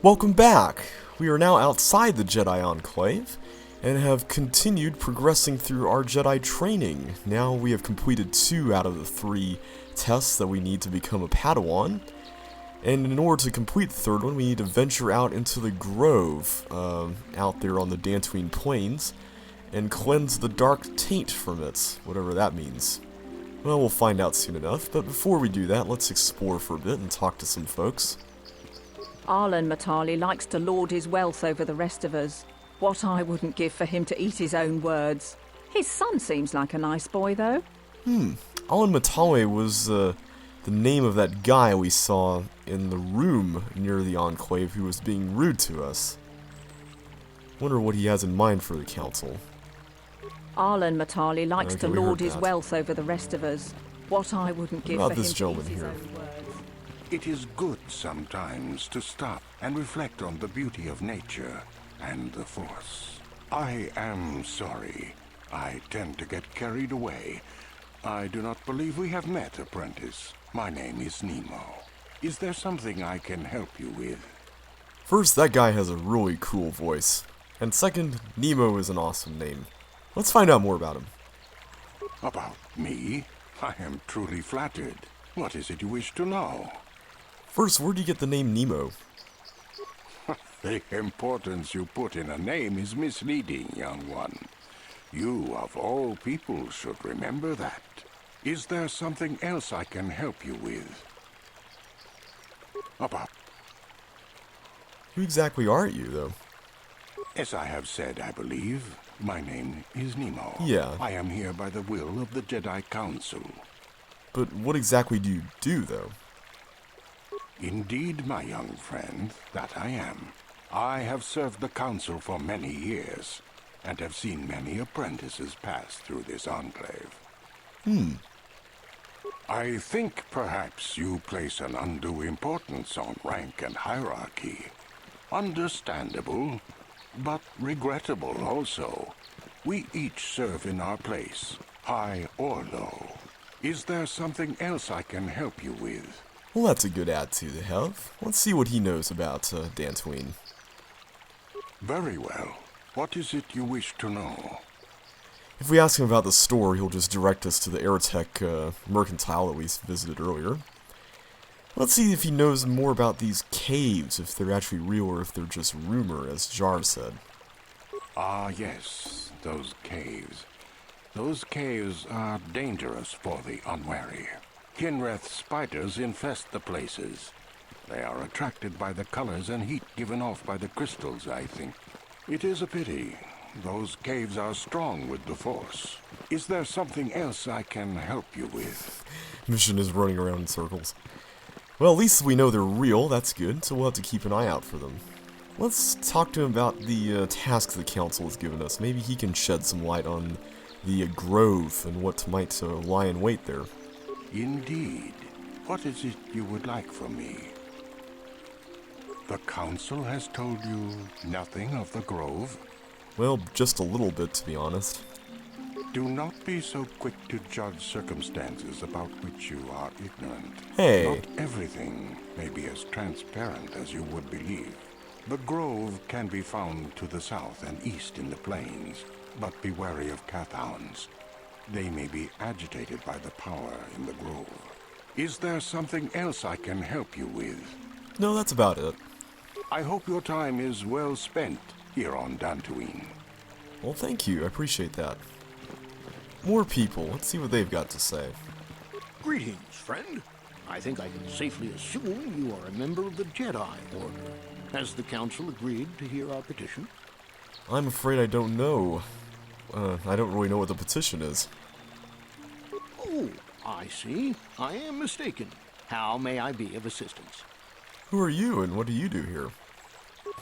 Welcome back! We are now outside the Jedi Enclave, and have continued progressing through our Jedi training. Now we have completed 2 out of the 3 tests that we need to become a Padawan, and in order to complete the 3rd one, we need to venture out into the grove, out there on the Dantooine plains, and cleanse the dark taint from it, whatever that means. Well, we'll find out soon enough, but before we do that, let's explore for a bit and talk to some folks. Arlen Matali likes to lord his wealth over the rest of us. What I wouldn't give for him to eat his own words. His son seems like a nice boy, though. Arlen Matali was the name of that guy we saw in the room near the Enclave who was being rude to us. Wonder what he has in mind for the council. Arlen Matali likes Okay, to we heard lord his that. wealth over the rest of us. What I wouldn't give What for about him this to eat gentleman his here? own words. It is good sometimes to stop and reflect on the beauty of nature and the Force. I am sorry. I tend to get carried away. I do not believe we have met, apprentice. My name is Nemo. Is there something I can help you with? First, that guy has a really cool voice. And second, Nemo is an awesome name. Let's find out more about him. About me? I am truly flattered. What is it you wish to know? First, where do you get the name Nemo? The importance you put in a name is misleading, young one. You, of all people, should remember that. Is there something else I can help you with? About... Who exactly are you, though? As I have said, I believe, my name is Nemo. Yeah. I am here by the will of the Jedi Council. But what exactly do you do, though? Indeed, my young friend, that I am. I have served the Council for many years, and have seen many apprentices pass through this enclave. I think perhaps you place an undue importance on rank and hierarchy. Understandable, but regrettable also. We each serve in our place, high or low. Is there something else I can help you with? Well, that's a good attitude to have. Let's see what he knows about Dantooine. Very well. What is it you wish to know? If we ask him about the store, he'll just direct us to the Airtech mercantile that we visited earlier. Let's see if he knows more about these caves, if they're actually real or if they're just rumor, as Jar said. Ah, yes, those caves. Those caves are dangerous for the unwary. Kinreth spiders infest the places. They are attracted by the colors and heat given off by the crystals, I think. It is a pity. Those caves are strong with the Force. Is there something else I can help you with? Mission is running around in circles. Well, at least we know they're real, that's good, so we'll have to keep an eye out for them. Let's talk to him about the task the Council has given us. Maybe he can shed some light on the grove and what might lie in wait there. Indeed. What is it you would like from me? The Council has told you nothing of the Grove? Well, just a little bit, to be honest. Do not be so quick to judge circumstances about which you are ignorant. Hey. Not everything may be as transparent as you would believe. The Grove can be found to the south and east in the plains, but be wary of Cathounds. They may be agitated by the power in the Grove. Is there something else I can help you with? No, that's about it. I hope your time is well spent here on Dantooine. Well, thank you, I appreciate that. More people, let's see what they've got to say. Greetings, friend. I think I can safely assume you are a member of the Jedi Order. Has the Council agreed to hear our petition? I'm afraid I don't know. I don't really know what the petition is. Oh, I see. I am mistaken. How may I be of assistance? Who are you, and what do you do here?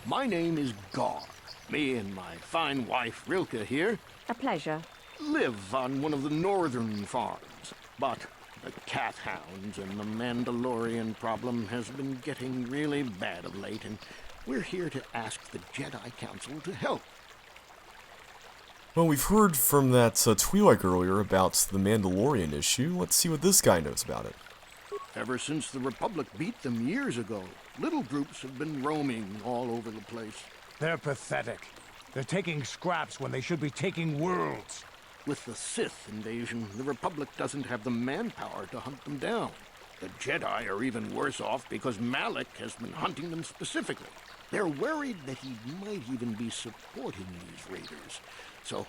My name is Gar. Me and my fine wife, Rilke, here, A pleasure. live on one of the northern farms. But the cat hounds and the Mandalorian problem has been getting really bad of late, and we're here to ask the Jedi Council to help. Well, we've heard from that Twi'lek earlier about the Mandalorian issue. Let's see what this guy knows about it. Ever since the Republic beat them years ago, little groups have been roaming all over the place. They're pathetic. They're taking scraps when they should be taking worlds. With the Sith invasion, the Republic doesn't have the manpower to hunt them down. The Jedi are even worse off because Malik has been hunting them specifically. They're worried that he might even be supporting these raiders, so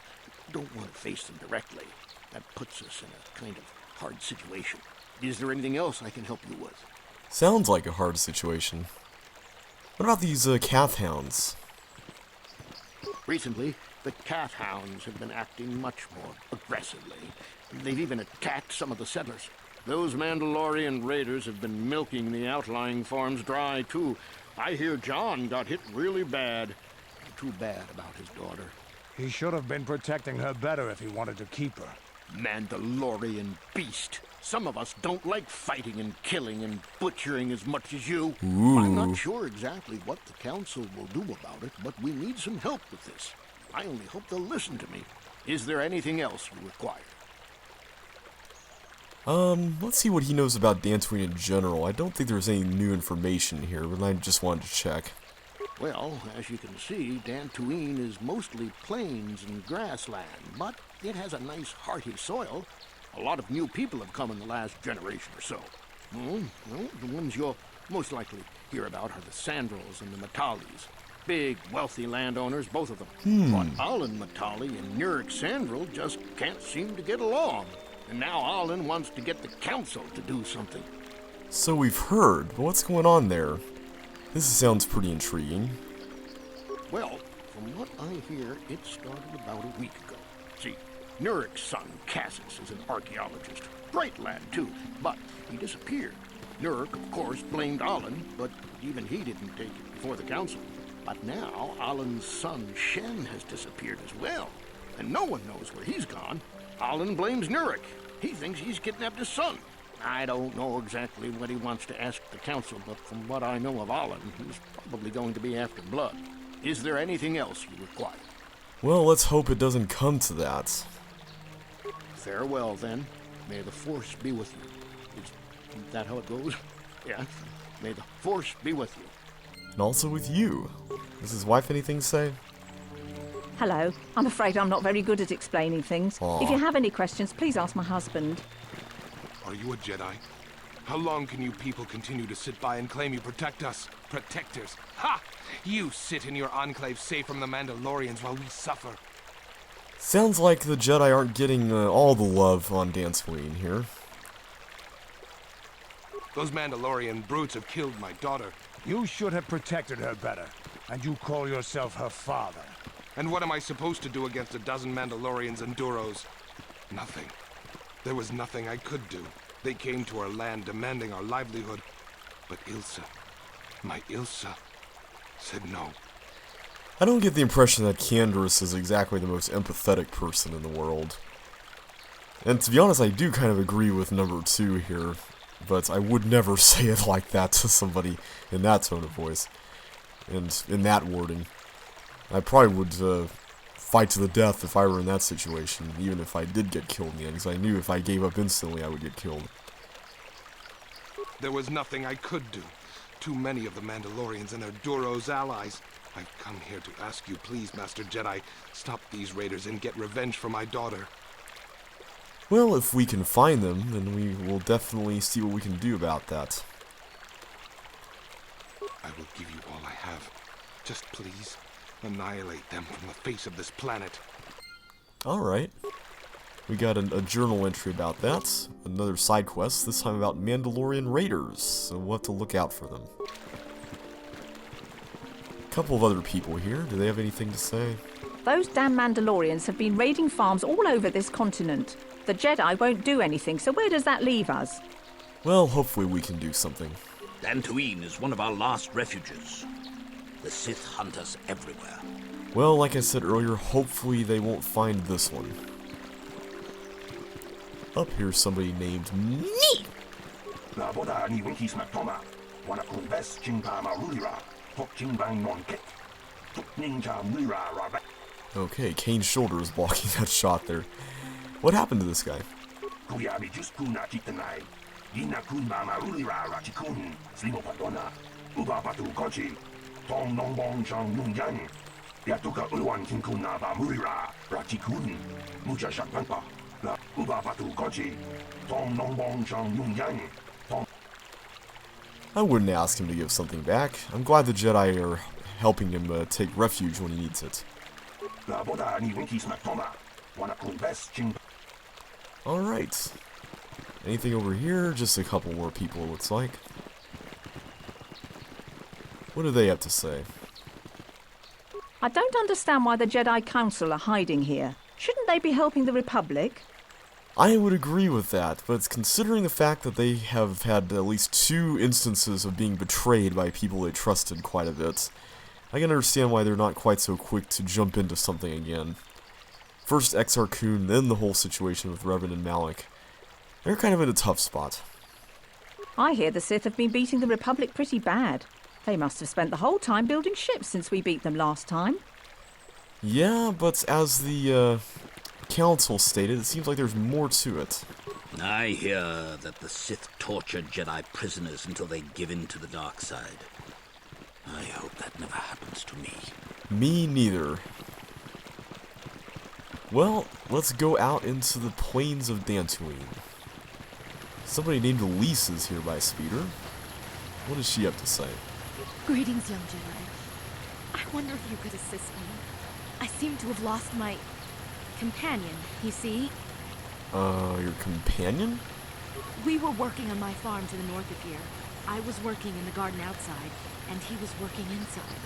don't want to face them directly. That puts us in a kind of hard situation. Is there anything else I can help you with? Sounds like a hard situation. What about these Cath hounds? Recently, the cat hounds have been acting much more aggressively. They've even attacked some of the settlers. Those Mandalorian raiders have been milking the outlying farms dry, too. I hear John got hit really bad. Too bad about his daughter. He should have been protecting her better if he wanted to keep her. Mandalorian beast. Some of us don't like fighting and killing and butchering as much as you. Ooh. I'm not sure exactly what the Council will do about it, but we need some help with this. I only hope they'll listen to me. Is there anything else you require? Let's see what he knows about Dantooine in general. I don't think there's any new information here, but I just wanted to check. Well, as you can see, Dantooine is mostly plains and grassland, but it has a nice hearty soil. A lot of new people have come in the last generation or so. Well, the ones you'll most likely hear about are the Sandrils and the Matalis. Big, wealthy landowners, both of them. But Alan Matali and Nurik Sandril just can't seem to get along. And now Alan wants to get the council to do something. So we've heard, but what's going on there? This sounds pretty intriguing. Well, from what I hear, it started about a week ago. See, Nurik's son, Cassis, is an archaeologist. Bright lad, too, but he disappeared. Nurik, of course, blamed Alan, but even he didn't take it before the council. But now, Alan's son, Shen, has disappeared as well. And no one knows where he's gone. Alan blames Nurik. He thinks he's kidnapped his son. I don't know exactly what he wants to ask the council, but from what I know of Alan, he's probably going to be after blood. Is there anything else you require? Well, let's hope it doesn't come to that. Farewell, then. May the Force be with you. Is that how it goes? Yeah. May the Force be with you. And also with you. Does his wife anything to say? Hello. I'm afraid I'm not very good at explaining things. Aw. If you have any questions, please ask my husband. Are you a Jedi? How long can you people continue to sit by and claim you protect us? Protectors? Ha! You sit in your enclave safe from the Mandalorians while we suffer. Sounds like the Jedi aren't getting all the love on Dantooine here. Those Mandalorian brutes have killed my daughter. You should have protected her better. And you call yourself her father. And what am I supposed to do against a dozen Mandalorians and Duros? Nothing. There was nothing I could do. They came to our land demanding our livelihood. But Ilsa, my Ilsa, said no. I don't get the impression that Canderous is exactly the most empathetic person in the world. And to be honest, I do kind of agree with number 2 here, but I would never say it like that to somebody in that tone of voice, and in that wording. I probably would fight to the death if I were in that situation, even if I did get killed in the end, because I knew if I gave up instantly I would get killed. There was nothing I could do. Too many of the Mandalorians and their Duros allies. I've come here to ask you, please, Master Jedi, stop these raiders and get revenge for my daughter. Well, if we can find them, then we will definitely see what we can do about that. I will give you all I have. Just please, annihilate them from the face of this planet. Alright. We got a journal entry about that. Another side quest, this time about Mandalorian raiders, so we'll have to look out for them. A couple of other people here. Do they have anything to say? Those damn Mandalorians have been raiding farms all over this continent. The Jedi won't do anything, so where does that leave us? Well, hopefully we can do something. Dantooine is one of our last refuges. The Sith hunt us everywhere. Well, like I said earlier, hopefully they won't find this one. Up here's somebody named Me! Okay, Kane's shoulder is blocking that shot there. What happened to this guy? I wouldn't ask him to give something back. I'm glad the Jedi are helping him take refuge when he needs it. Alright. Anything over here? Just a couple more people, it looks like. What do they have to say? I don't understand why the Jedi Council are hiding here. Shouldn't they be helping the Republic? I would agree with that, but considering the fact that they have had at least 2 instances of being betrayed by people they trusted quite a bit, I can understand why they're not quite so quick to jump into something again. First Exar Kun, then the whole situation with Revan and Malik. They're kind of in a tough spot. I hear the Sith have been beating the Republic pretty bad. They must have spent the whole time building ships since we beat them last time. Yeah, but as the Council stated, it seems like there's more to it. I hear that the Sith torture Jedi prisoners until they give in to the dark side. I hope that never happens to me. Me neither. Well, let's go out into the plains of Dantooine. Somebody named Elise is here by Speeder. What does she have to say? Greetings, young Jedi. I wonder if you could assist me. I seem to have lost my companion, you see? Your companion? We were working on my farm to the north of here. I was working in the garden outside, and he was working inside.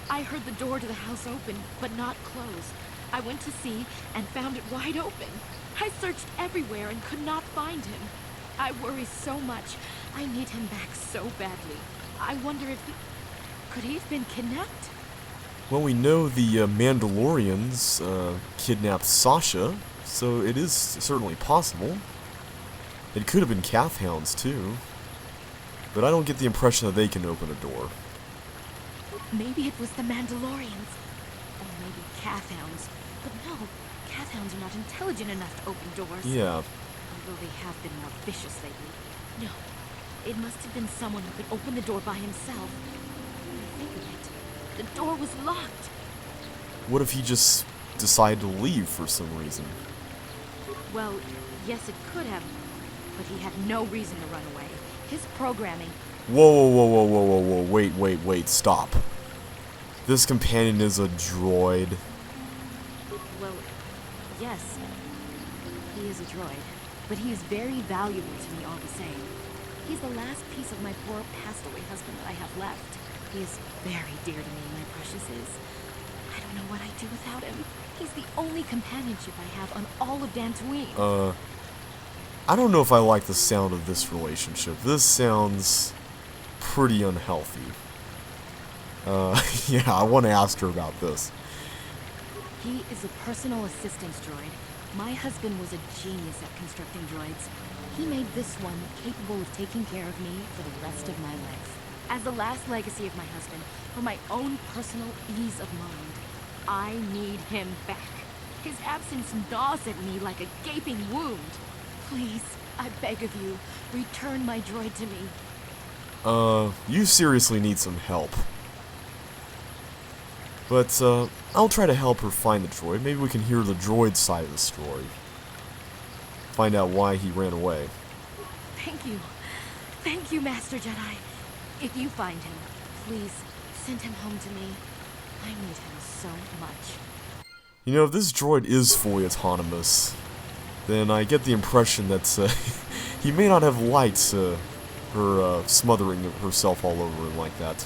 I heard the door to the house open, but not close. I went to see and found it wide open. I searched everywhere and could not find him. I worry so much. I need him back so badly. I wonder if could he have been kidnapped? Well, we know the Mandalorians kidnapped Sasha, so it is certainly possible. It could have been Kath Hounds, too. But I don't get the impression that they can open a door. Maybe it was the Mandalorians. Or maybe Kath Hounds. But no, Kath Hounds are not intelligent enough to open doors. Yeah. Although they have been more vicious lately. No, it must have been someone who could open the door by himself. When I think of it, the door was locked. What if he just decided to leave for some reason? Well, yes, it could have. But he had no reason to run away. His programming... Whoa, wait, stop. This companion is a droid. Well, yes, he is a droid. But he is very valuable to me all the same. He's the last piece of my poor passed-away husband that I have left. He is very dear to me, my precious is. I don't know what I'd do without him. He's the only companionship I have on all of Dantooine. I don't know if I like the sound of this relationship. This sounds pretty unhealthy. Yeah, I want to ask her about this. He is a personal assistance droid. My husband was a genius at constructing droids. He made this one capable of taking care of me for the rest of my life. As the last legacy of my husband, for my own personal ease of mind, I need him back. His absence gnaws at me like a gaping wound. Please, I beg of you, return my droid to me. You seriously need some help. But, I'll try to help her find the droid. Maybe we can hear the droid side of the story. Find out why he ran away. Thank you. Thank you, Master Jedi. If you find him, please send him home to me. I need him so much. You know, if this droid is fully autonomous, then I get the impression that he may not have liked her smothering herself all over him like that.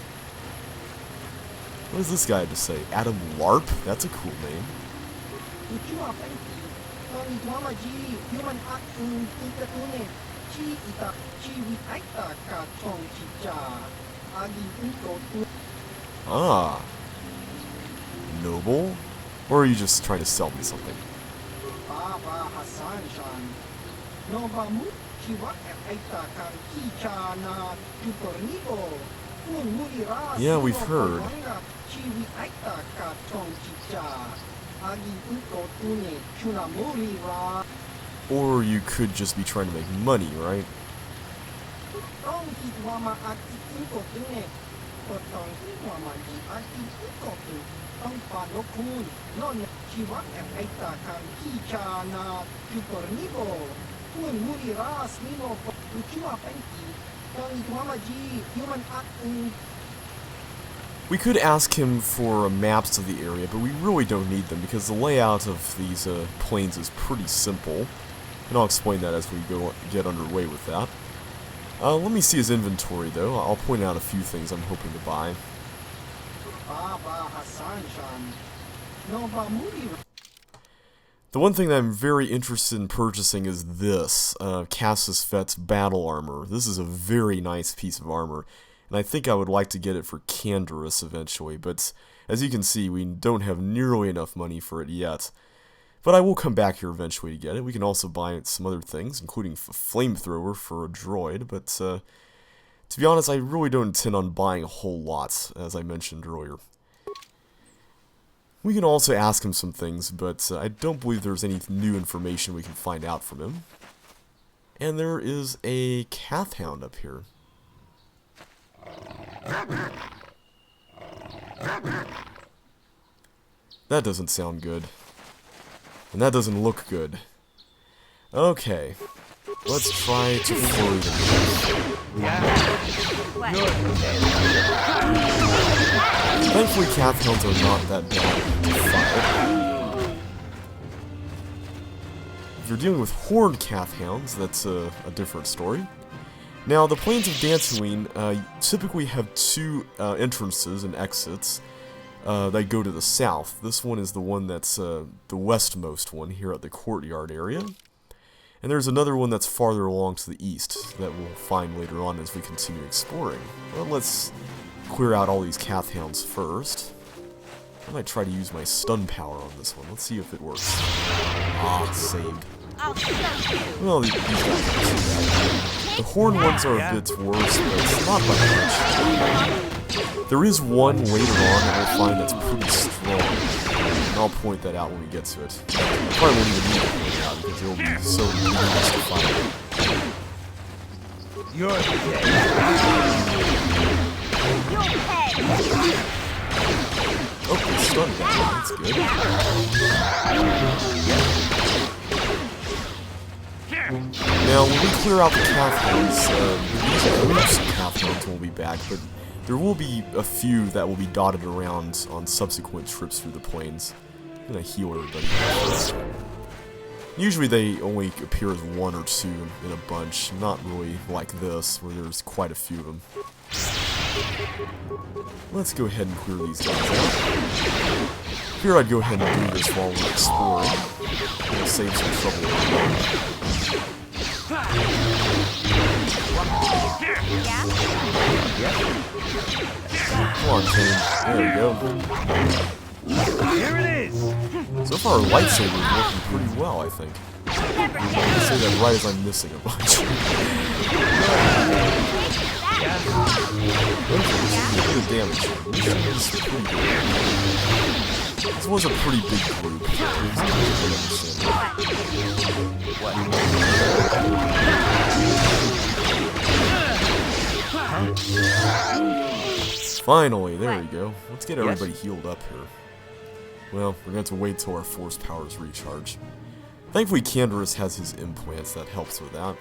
What does this guy have to say? Adam Larp? That's a cool name. Ah. Noble? Or are you just trying to sell me something? Yeah, we've heard. Or you could just be trying to make money, right? We could ask him for maps of the area, but we really don't need them because the layout of these plains is pretty simple. And I'll explain that as we get underway with that. Let me see his inventory though. I'll point out a few things I'm hoping to buy. The one thing that I'm very interested in purchasing is this, Cassius Fett's battle armor. This is a very nice piece of armor, and I think I would like to get it for Canderous eventually, but as you can see, we don't have nearly enough money for it yet. But I will come back here eventually to get it. We can also buy some other things, including a flamethrower for a droid, but to be honest, I really don't intend on buying a whole lot, as I mentioned earlier. We can also ask him some things, but I don't believe there's any new information we can find out from him. And there is a Cath Hound up here. That doesn't sound good. And that doesn't look good. Okay. Let's try to flurry them. Thankfully, Cath Hounds are not that bad to fight. If you're dealing with Horned Cath Hounds, that's a different story. Now, the plains of Dantooine typically have two entrances and exits that go to the south. This one is the one that's the westmost one here at the courtyard area. And there's another one that's farther along to the east that we'll find later on as we continue exploring. Well, let's clear out all these Cath Hounds first. I might try to use my stun power on this one. Let's see if it works. Ah, saved. Well, these guys aren't too bad. The horn ones are a bit worse, but it's not by much. There is one later on that we'll find that's pretty strong. And I'll point that out when we get to it. I probably won't even need to point it out because it'll be so easy to find. You're dead. Oh, it's stunned down. That's good. Now, when we clear out the Cath Hounds, the Cath Hounds will be back, but there will be a few that will be dotted around on subsequent trips through the plains. I'm gonna heal everybody first. Usually they only appear as one or two in a bunch, not really like this, where there's quite a few of them. Let's go ahead and clear these guys out. Here I'd go ahead and do this while we're exploring. We'll save some trouble. Come on, Kane. There we go. Here it is. So far, our lightsaber is working pretty well, I think. I say that right as I'm missing a bunch. Okay, this is a bit of damage. This was a pretty big group. Finally, there we go. Let's get everybody healed up here. Well, we're going to have to wait till our force powers recharge. Thankfully, Canderous has his implants that helps with that.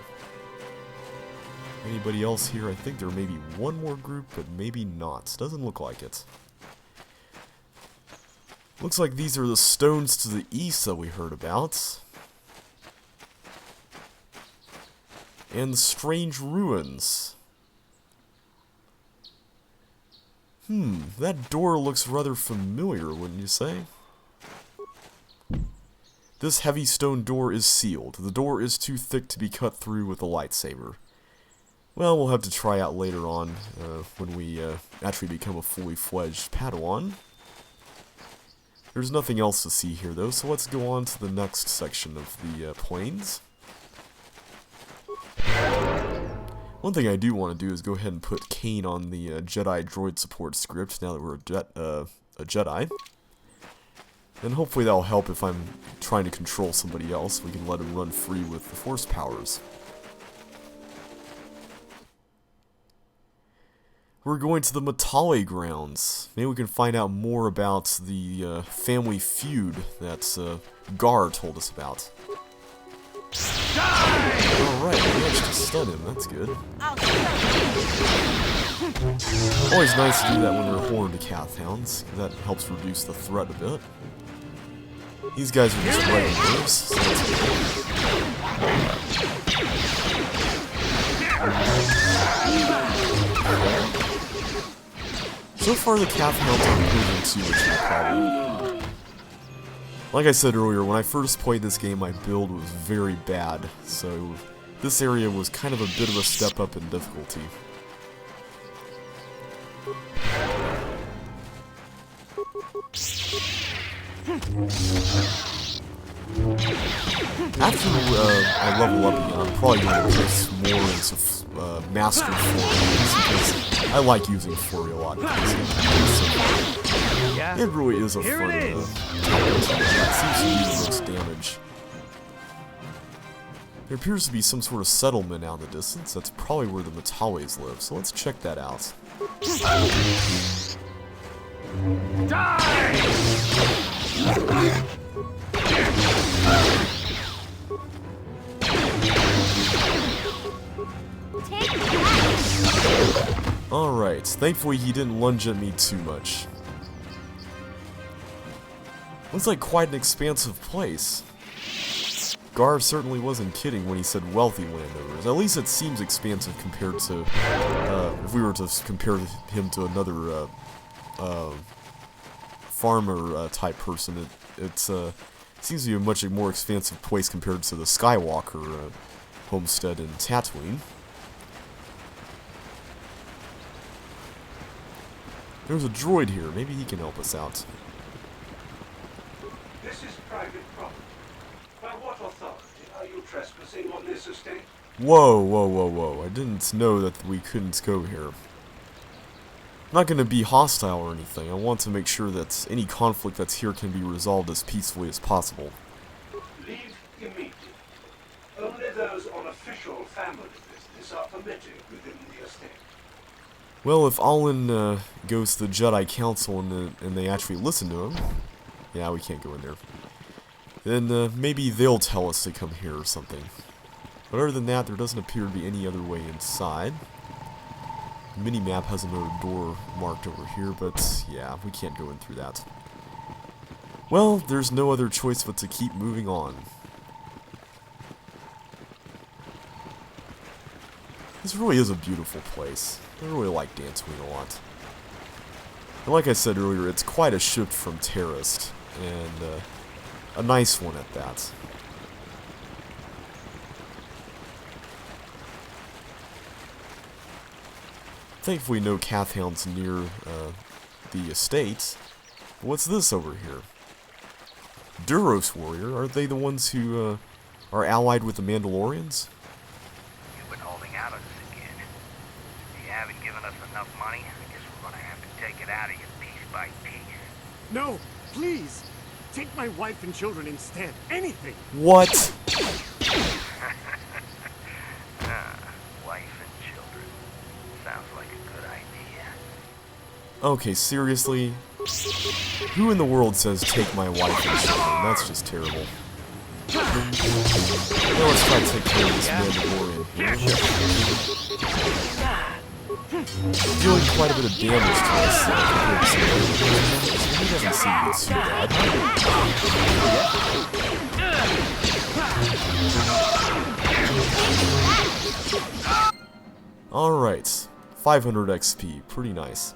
Anybody else here? I think there may be one more group, but maybe not. Doesn't look like it. Looks like these are the stones to the east that we heard about. And the strange ruins. That door looks rather familiar, wouldn't you say? This heavy stone door is sealed. The door is too thick to be cut through with a lightsaber. Well, we'll have to try out later on, when we actually become a fully fledged Padawan. There's nothing else to see here, though, so let's go on to the next section of the plains. One thing I do want to do is go ahead and put Kane on the Jedi droid support script now that we're a Jedi. And hopefully that'll help if I'm trying to control somebody else. We can let him run free with the force powers. we're going to the Matali grounds. Maybe we can find out more about the family feud that Gar told us about. Alright, we managed to stun him, that's good. Always nice to do that when they're horned Cathhounds, that helps reduce the threat a bit. These guys are just regular moves, so that's good. So far the Cathhounds aren't proving too much of a problem. Like I said earlier, when I first played this game, my build was very bad, so this area was kind of a bit of a step up in difficulty. After I level up again, I'm probably going to place more into Master Flurry, because I like using Flurry a lot. It really is a fun it seems to be the most damage. There appears to be some sort of settlement out in the distance. That's probably where the Matalis live, so let's check that out. Alright, thankfully he didn't lunge at me too much. Looks like quite an expansive place. Gar certainly wasn't kidding when he said wealthy landowners. At least it seems expansive compared to, if we were to compare him to another farmer type person, it seems to be a much more expansive place compared to the Skywalker homestead in Dantooine. There's a droid here, maybe he can help us out. This is private property. By what authority are you trespassing on this estate? Whoa, whoa, whoa, whoa. I didn't know that we couldn't go here. I'm not going to be hostile or anything. I want to make sure that any conflict that's here can be resolved as peacefully as possible. Leave immediately. Only those on official family business are permitted within the estate. Well, if Allen goes to the Jedi Council and they actually listen to him, yeah, we can't go in there. Then maybe they'll tell us to come here or something. But other than that, there doesn't appear to be any other way inside. The mini-map has another door marked over here, but yeah, we can't go in through that. Well, there's no other choice but to keep moving on. This really is a beautiful place. I really like Dantooine a lot. And like I said earlier, it's quite a shift from Terrorist, and a nice one at that. Thankfully no Cathhounds near the estate. What's this over here? Duros Warrior? Are they the ones who are allied with the Mandalorians? You've been holding out on us again. If you haven't given us enough money, I guess we're gonna have to take it out of you piece by piece. No, please. Take my wife and children instead. Anything. What? Wife and children. Sounds like a good idea. Okay, seriously? Who in the world says take my wife and children? That's just terrible. Well, let's try to take care of this Mandalorian here. Doing quite a bit of damage to us compared to some other. He doesn't seem too bad. Alright, 500 XP, pretty nice.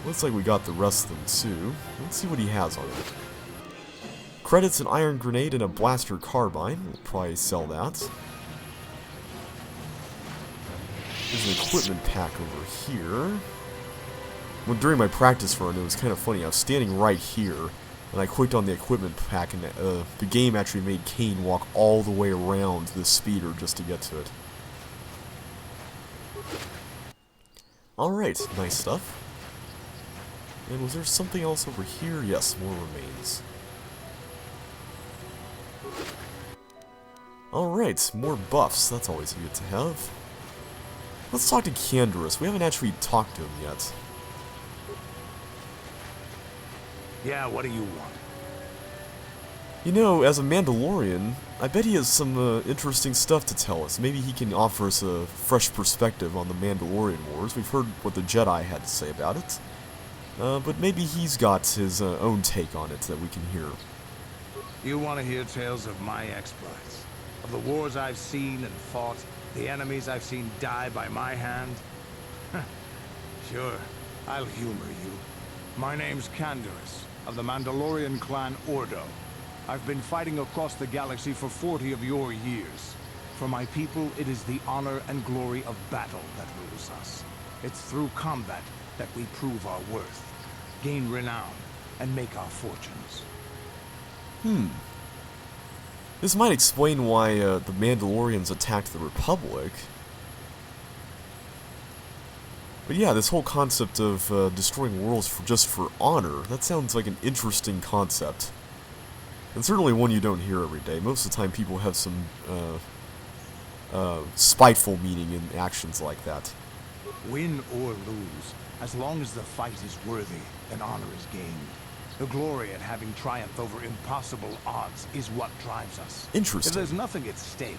Looks like we got the rest of them too. Let's see what he has on him. Credits, an iron grenade, and a blaster carbine. We'll probably sell that. There's an equipment pack over here. Well, during my practice run, it was kind of funny. I was standing right here, and I clicked on the equipment pack, and the game actually made Kane walk all the way around the speeder just to get to it. Alright, nice stuff. And was there something else over here? Yes, more remains. Alright, more buffs. That's always good to have. Let's talk to Canderous. We haven't actually talked to him yet. Yeah, what do you want? You know, as a Mandalorian, I bet he has some interesting stuff to tell us. Maybe he can offer us a fresh perspective on the Mandalorian Wars. We've heard what the Jedi had to say about it. But maybe he's got his own take on it that we can hear. You want to hear tales of my exploits? Of the wars I've seen and fought? The enemies I've seen die by my hand? Sure, I'll humor you. My name's Canderous, of the Mandalorian clan Ordo. I've been fighting across the galaxy for 40 of your years. For my people, it is the honor and glory of battle that rules us. It's through combat that we prove our worth, gain renown, and make our fortunes. This might explain why the Mandalorians attacked the Republic. But yeah, this whole concept of destroying worlds just for honor, that sounds like an interesting concept. And certainly one you don't hear every day. Most of the time people have some spiteful meaning in actions like that. Win or lose, as long as the fight is worthy, then honor is gained. The glory at having triumphed over impossible odds is what drives us. Interesting. If there's nothing at stake,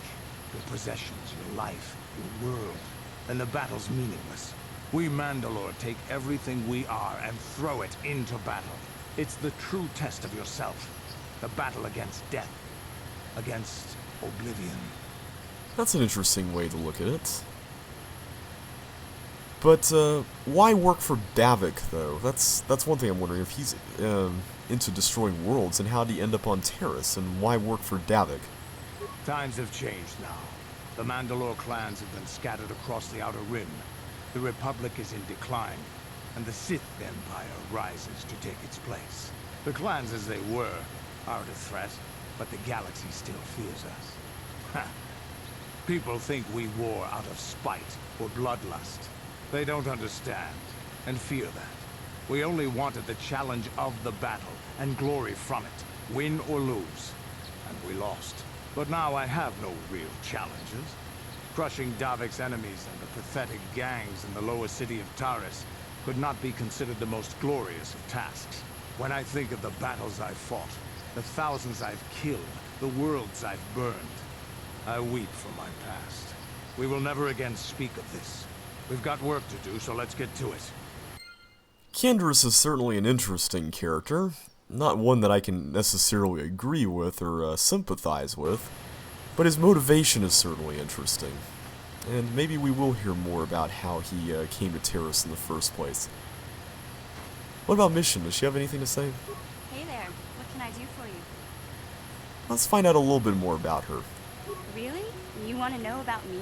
your possessions, your life, your world, then the battle's meaningless. We Mandalore take everything we are and throw it into battle. It's the true test of yourself. The battle against death. Against oblivion. That's an interesting way to look at it. But, why work for Davik, though? That's one thing I'm wondering. If he's into destroying worlds, and how did he end up on Terrace, and why work for Davik? Times have changed now. The Mandalore clans have been scattered across the Outer Rim. The Republic is in decline, and the Sith Empire rises to take its place. The clans as they were aren't a threat, but the galaxy still fears us. Ha! People think we war out of spite or bloodlust. They don't understand, and fear that. We only wanted the challenge of the battle, and glory from it, win or lose. And we lost. But now I have no real challenges. Crushing Davik's enemies and the pathetic gangs in the lower city of Taris could not be considered the most glorious of tasks. When I think of the battles I've fought, the thousands I've killed, the worlds I've burned, I weep for my past. We will never again speak of this. We've got work to do, so let's get to it. Canderous is certainly an interesting character. Not one that I can necessarily agree with or sympathize with, but his motivation is certainly interesting. And maybe we will hear more about how he came to Terrace in the first place. What about Mission? Does she have anything to say? Hey there, what can I do for you? Let's find out a little bit more about her. Really? You want to know about me?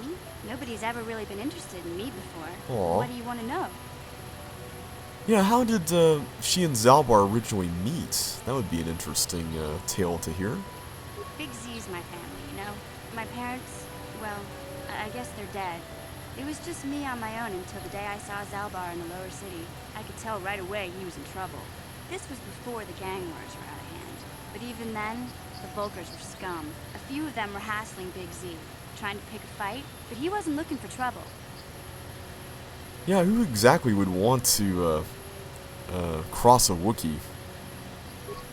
Nobody's ever really been interested in me before. Aw. What do you want to know? Yeah, how did she and Zalbar originally meet? That would be an interesting tale to hear. Big Z's my family, you know? My parents, well, I guess they're dead. It was just me on my own until the day I saw Zalbar in the lower city. I could tell right away he was in trouble. This was before the gang wars were out of hand. But even then, the Vulkars were scum. A few of them were hassling Big Z, trying to pick a fight, but he wasn't looking for trouble. Yeah, who exactly would want to cross a Wookiee?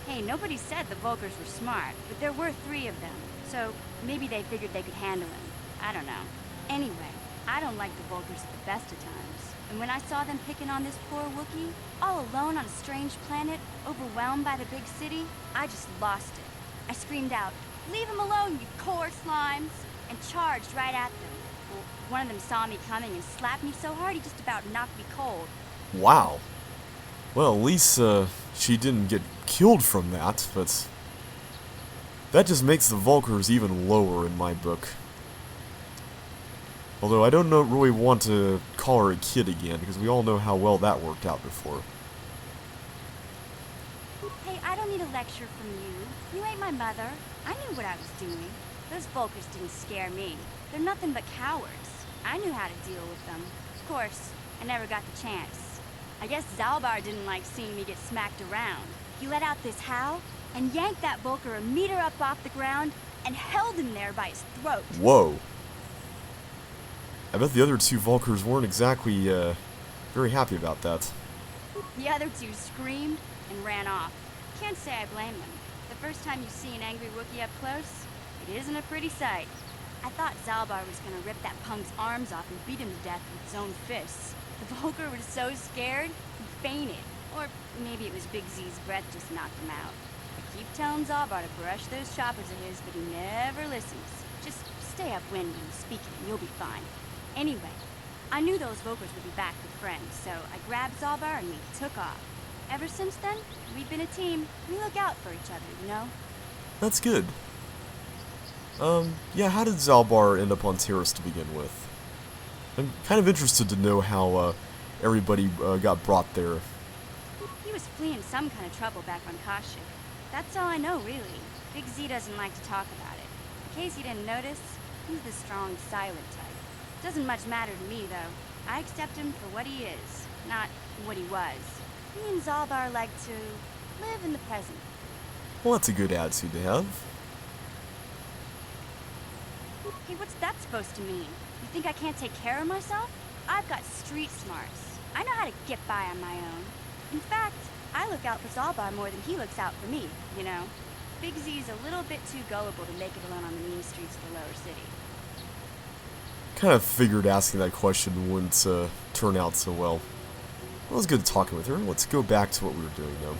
Hey, nobody said the Vulkars were smart, but there were 3 of them, so maybe they figured they could handle him. I don't know. Anyway, I don't like the Vulkars at the best of times. And when I saw them picking on this poor Wookiee, all alone on a strange planet, overwhelmed by the big city, I just lost it. I screamed out, "Leave him alone, you core slimes!" and charged right at them. Well, one of them saw me coming and slapped me so hard he just about knocked me cold. Wow. Well, at least she didn't get killed from that, but that just makes the Vulkars even lower in my book. Although I don't really want to call her a kid again, because we all know how well that worked out before. Hey, I don't need a lecture from you. You ain't my mother. I knew what I was doing. Those Vulkars didn't scare me. They're nothing but cowards. I knew how to deal with them. Of course, I never got the chance. I guess Zalbar didn't like seeing me get smacked around. He let out this howl and yanked that Vulkar a meter up off the ground and held him there by his throat. Whoa. I bet the other two Vulkars weren't exactly very happy about that. The other two screamed and ran off. Can't say I blame them. The first time you see an angry Wookiee up close, it isn't a pretty sight. I thought Zalbar was gonna rip that punk's arms off and beat him to death with his own fists. The Vulgar was so scared, he fainted. Or maybe it was Big Z's breath just knocked him out. I keep telling Zalbar to brush those choppers of his, but he never listens. Just stay upwind when you speak and you'll be fine. Anyway, I knew those Vulkars would be back with friends, so I grabbed Zalbar and we took off. Ever since then, we've been a team. We look out for each other, you know? That's good. Yeah, how did Zalbar end up on Terrace to begin with? I'm kind of interested to know how, everybody, got brought there. He was fleeing some kind of trouble back on Kashyyyk. That's all I know, really. Big Z doesn't like to talk about it. In case you didn't notice, he's the strong, silent type. Doesn't much matter to me, though. I accept him for what he is, not what he was. Me and Zalbar like to live in the present. Well, that's a good attitude to have. Hey, what's that supposed to mean? You think I can't take care of myself? I've got street smarts. I know how to get by on my own. In fact, I look out for Zalbar more than he looks out for me, you know? Big Z's a little bit too gullible to make it alone on the mean streets of the lower city. Kind of figured asking that question wouldn't turn out so well. Well, it was good talking with her. Let's go back to what we were doing, though.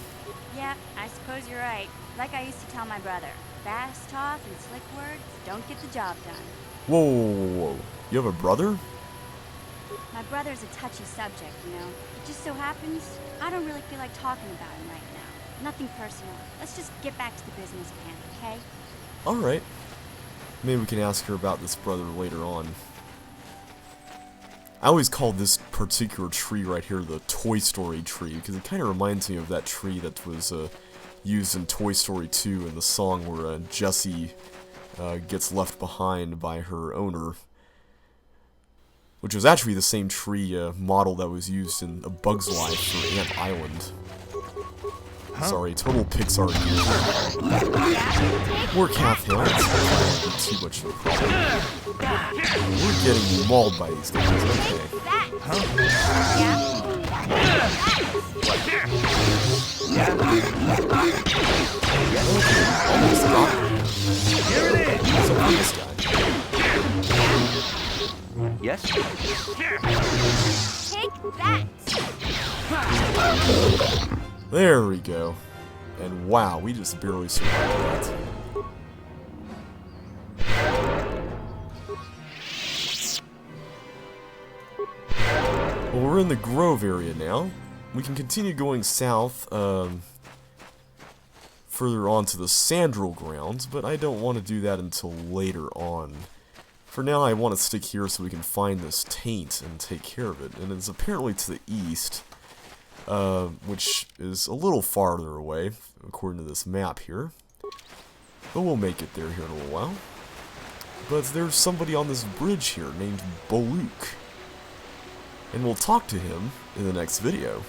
Yeah, I suppose you're right. Like I used to tell my brother, fast talk and slick words don't get the job done. Whoa, whoa, whoa, whoa. You have a brother? My brother's a touchy subject, you know. It just so happens I don't really feel like talking about him right now. Nothing personal. Let's just get back to the business at hand, okay? Alright. Maybe we can ask her about this brother later on. I always call this particular tree right here the Toy Story tree, because it kind of reminds me of that tree that was used in Toy Story 2 in the song where Jessie gets left behind by her owner. Which was actually the same tree model that was used in A Bug's Life for Ant Island. Huh? Sorry, total Pixar here. We're Kath Hill, it's not too much of a problem. We're getting mauled by these guys, okay. Almost got it. Here it is! So this guy. Yes? Take that! There we go. And wow, we just barely survived that. Well, we're in the Grove area now. We can continue going south, further on to the Sandral grounds, but I don't want to do that until later on. For now, I want to stick here so we can find this taint and take care of it. And it's apparently to the east, which is a little farther away, according to this map here. But we'll make it there here in a little while. But there's somebody on this bridge here named Boluk. And we'll talk to him in the next video.